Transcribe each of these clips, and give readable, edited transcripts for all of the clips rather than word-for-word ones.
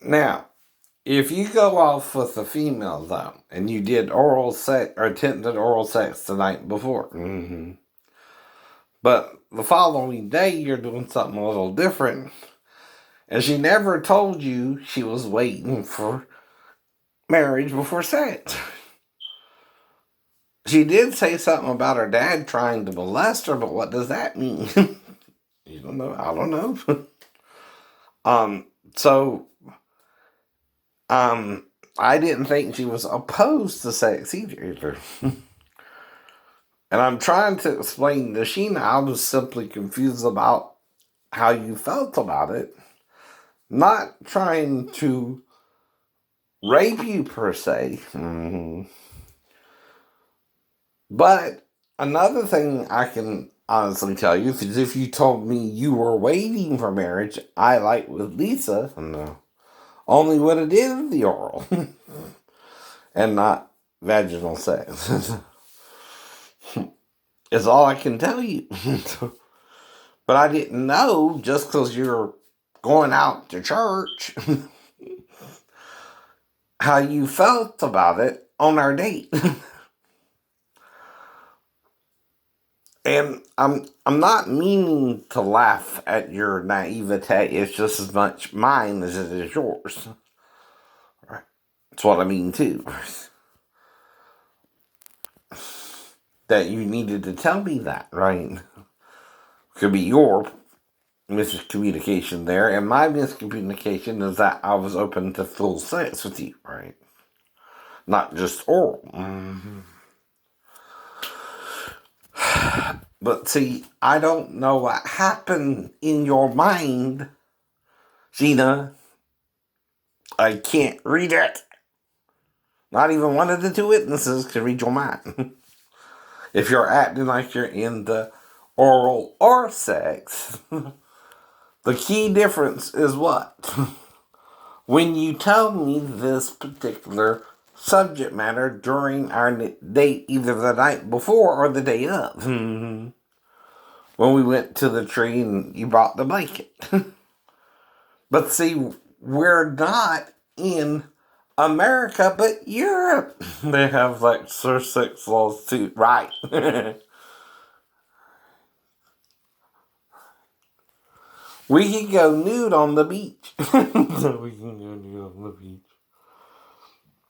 Now, if you go off with a female, though, and you did oral sex or attempted oral sex the night before, but the following day you're doing something a little different, and she never told you she was waiting for marriage before sex. She did say something about her dad trying to molest her, but what does that mean? You don't know. I don't know. So, I didn't think she was opposed to sex either. And I'm trying to explain to Sheena, I was simply confused about how you felt about it. Not trying to rape you per se. But another thing I can honestly tell you is if you told me you were waiting for marriage, I like with Lisa, no, only when it is the oral and not vaginal sex. Is all I can tell you. But I didn't know just because you're going out to church how you felt about it on our date. And I'm not meaning to laugh at your naivete. It's just as much mine as it is yours. Right. That's what I mean too. That you needed to tell me that, right? Could be your miscommunication there, and my miscommunication is that I was open to full sex with you, right? Not just oral. But see, I don't know what happened in your mind, Sheena. I can't read it. Not even one of the two witnesses can read your mind. If you're acting like you're in the oral or sex, the key difference is what? When you tell me this particular subject matter during our date, either the night before or the day of. When we went to the tree and you brought the blanket. But see, we're not in America, but Europe. They have like sex laws too, right? We can go nude on the beach. We can go nude on the beach.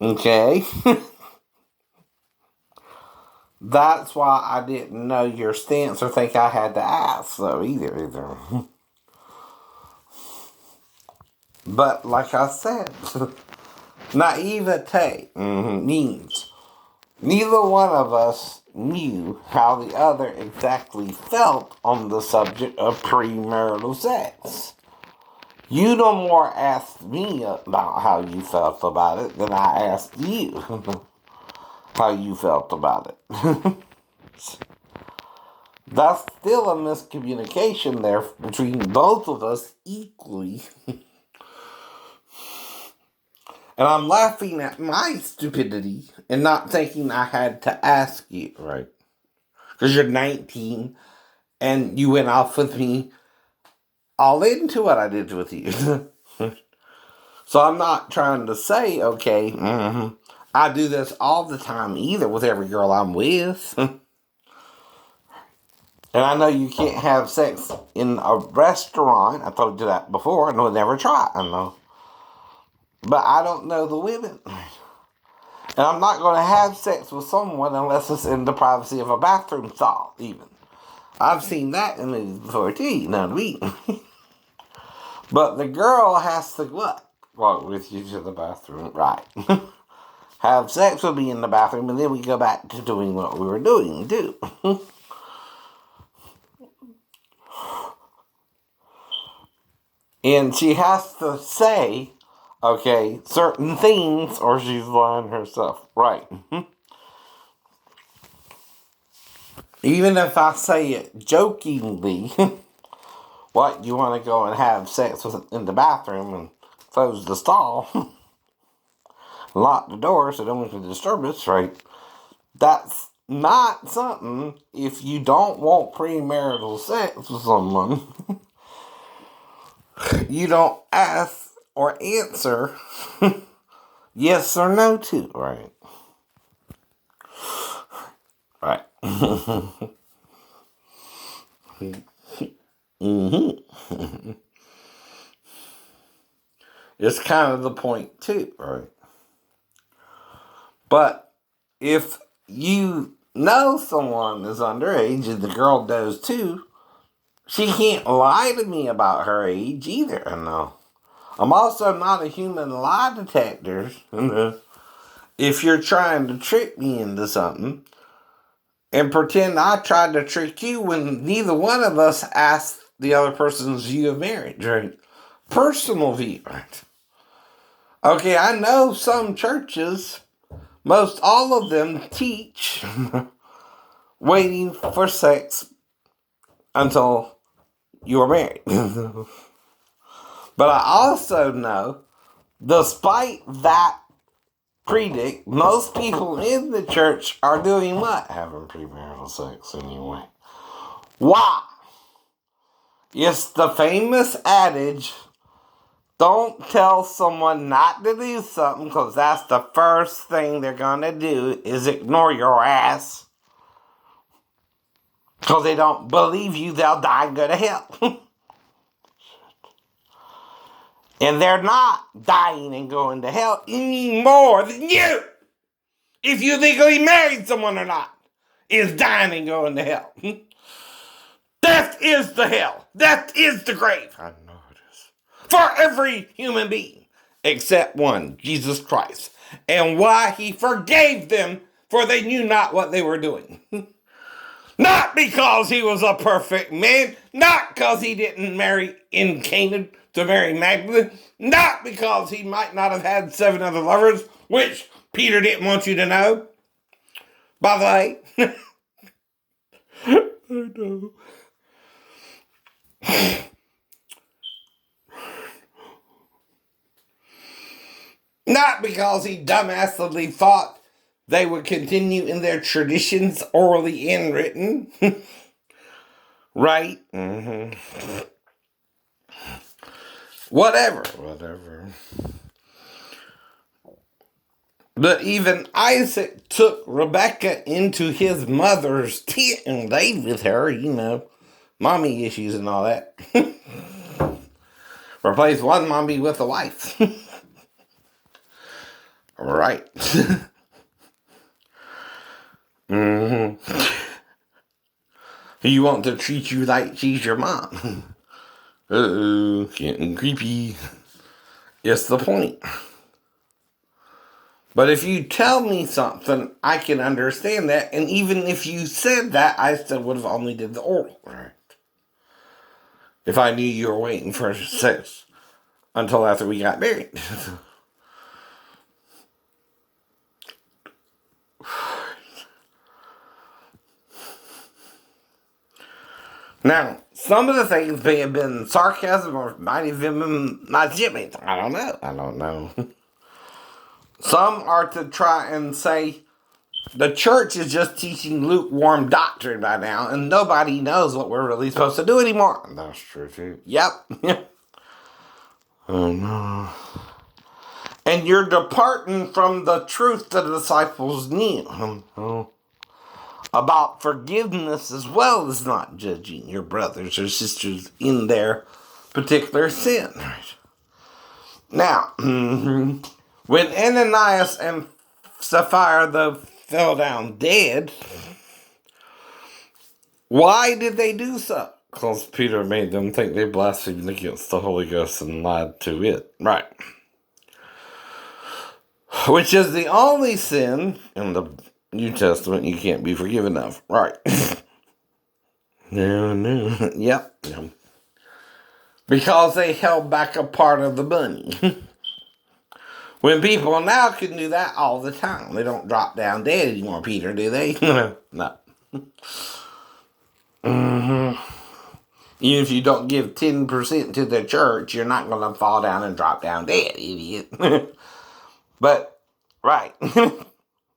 Okay. That's why I didn't know your stance or think I had to ask, though, either. But like I said, naivete means neither one of us knew how the other exactly felt on the subject of premarital sex. You no more asked me about how you felt about it than I asked you how you felt about it. That's still a miscommunication there between both of us equally. And I'm laughing at my stupidity and not thinking I had to ask you, right? Because you're 19 and you went off with me all into what I did with you. So I'm not trying to say, okay, I do this all the time either with every girl I'm with. And I know you can't have sex in a restaurant. I told you that before. I know never try. I know. But I don't know the women. And I'm not going to have sex with someone unless it's in the privacy of a bathroom stall, even. I've seen that in movies before, too, you know what I mean? But the girl has to what? Walk with you to the bathroom, right. Have sex with me in the bathroom, and then we go back to doing what we were doing, too. And she has to say, okay, certain things, or she's lying herself. Right. Even if I say it jokingly, what, you want to go and have sex with in the bathroom and close the stall, lock the door so no one can disturb us, right? That's not something, if you don't want premarital sex with someone, you don't ask or answer yes or no to. Right. Right. Mm-hmm. It's kind of the point too, right? But if you know someone is underage and the girl does too, she can't lie to me about her age either. No. I'm also not a human lie detector. If you're trying to trick me into something and pretend I tried to trick you when neither one of us asked the other person's view of marriage, right? Personal view, right? Okay, I know some churches, most all of them teach waiting for sex until you are married. But I also know, despite that predict, most people in the church are doing what? Having premarital sex anyway. Why? It's the famous adage, don't tell someone not to do something because that's the first thing they're going to do is ignore your ass. Because they don't believe you, they'll die and go to hell. And they're not dying and going to hell any more than you. If you legally married someone or not, is dying and going to hell. Death is the hell. Death is the grave. I know it is. For every human being, except one, Jesus Christ. And why he forgave them, for they knew not what they were doing. Not because he was a perfect man, not because he didn't marry in Canaan to Mary Magdalene, not because he might not have had 7 other lovers, which Peter didn't want you to know. By the way, I know. Not because he dumbassedly thought they would continue in their traditions, orally and written. Right? Mm-hmm. Whatever. But even Isaac took Rebekah into his mother's tent and laid with her, mommy issues and all that. Replace one mommy with a wife. Right. Mm-hmm. You want to treat you like she's your mom. Uh-oh, getting creepy. It's the point. But if you tell me something, I can understand that. And even if you said that, I still would have only did the oral. Right. If I knew you were waiting for sex until after we got married. Now, some of the things may have been sarcasm or might have been not Jimmy. I don't know. Some are to try and say the church is just teaching lukewarm doctrine by now, and nobody knows what we're really supposed to do anymore. That's true, too. Yep. Oh, no. And you're departing from the truth the disciples knew. About forgiveness as well as not judging your brothers or sisters in their particular sin. Now, when Ananias and Sapphira fell down dead, why did they do so? Because Peter made them think they blasphemed against the Holy Ghost and lied to it. Right. Which is the only sin in the New Testament you can't be forgiven of. Right. No. Yep. Because they held back a part of the bunny. When people now can do that all the time. They don't drop down dead anymore, Peter, do they? No. Mm-hmm. Even if you don't give 10% to the church, you're not going to fall down and drop down dead, idiot. But, right.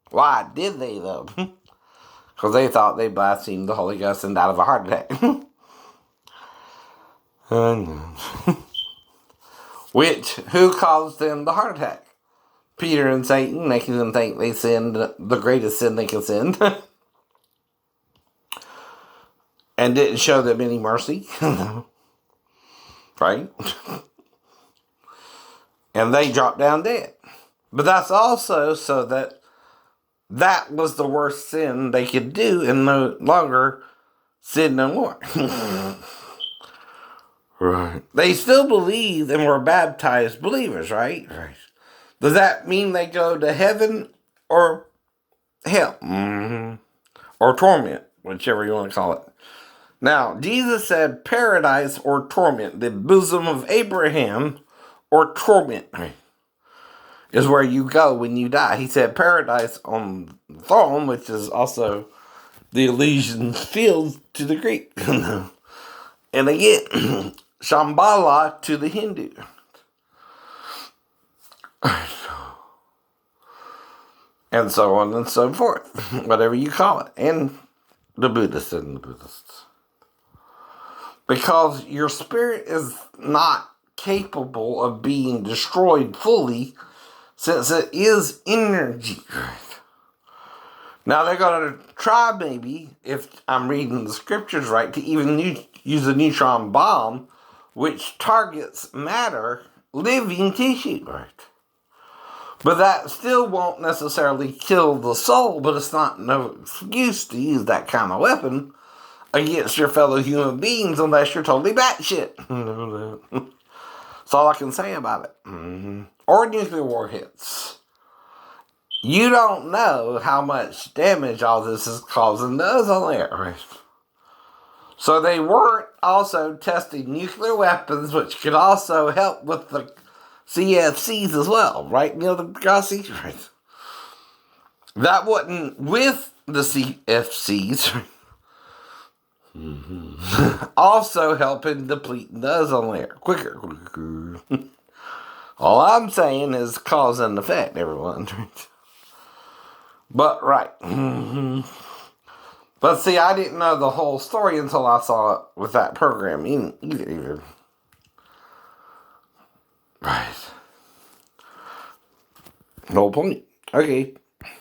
Why did they, though? Because they thought they blasphemed the Holy Ghost and died of a heart attack. who caused them the heart attack? Peter and Satan, making them think they sinned the greatest sin they could sin. And didn't show them any mercy. Right? And they dropped down dead. But that's also so that was the worst sin they could do and no longer sin no more. Right. They still believed and were baptized believers, right? Right. Does that mean they go to heaven or hell? Mm-hmm. Or torment, whichever you want to call it. Now, Jesus said paradise or torment, the bosom of Abraham or torment is where you go when you die. He said paradise on the throne, which is also the Elysian fields to the Greek. And again, Shambhala to the Hindu. And so on and so forth. Whatever you call it. And the Buddhists and the Buddhists. Because your spirit is not capable of being destroyed fully, since it is energy. Now they're going to try, maybe, if I'm reading the scriptures right, to even use a neutron bomb, which targets matter, living tissue. Right. But that still won't necessarily kill the soul, but it's not no excuse to use that kind of weapon against your fellow human beings unless you're totally batshit. That's all I can say about it. Mm-hmm. Or nuclear warheads. You don't know how much damage all this is causing to us on there. Right? So they weren't also testing nuclear weapons, which could also help with the CFCs as well. Right, Neil deGrasse? Right. That wasn't with the CFCs. Mm-hmm. Also helping deplete the ozone layer quicker. All I'm saying is cause and effect, everyone. But right. Mm-hmm. But see, I didn't know the whole story until I saw it with that program. Either. Right. No point. Okay.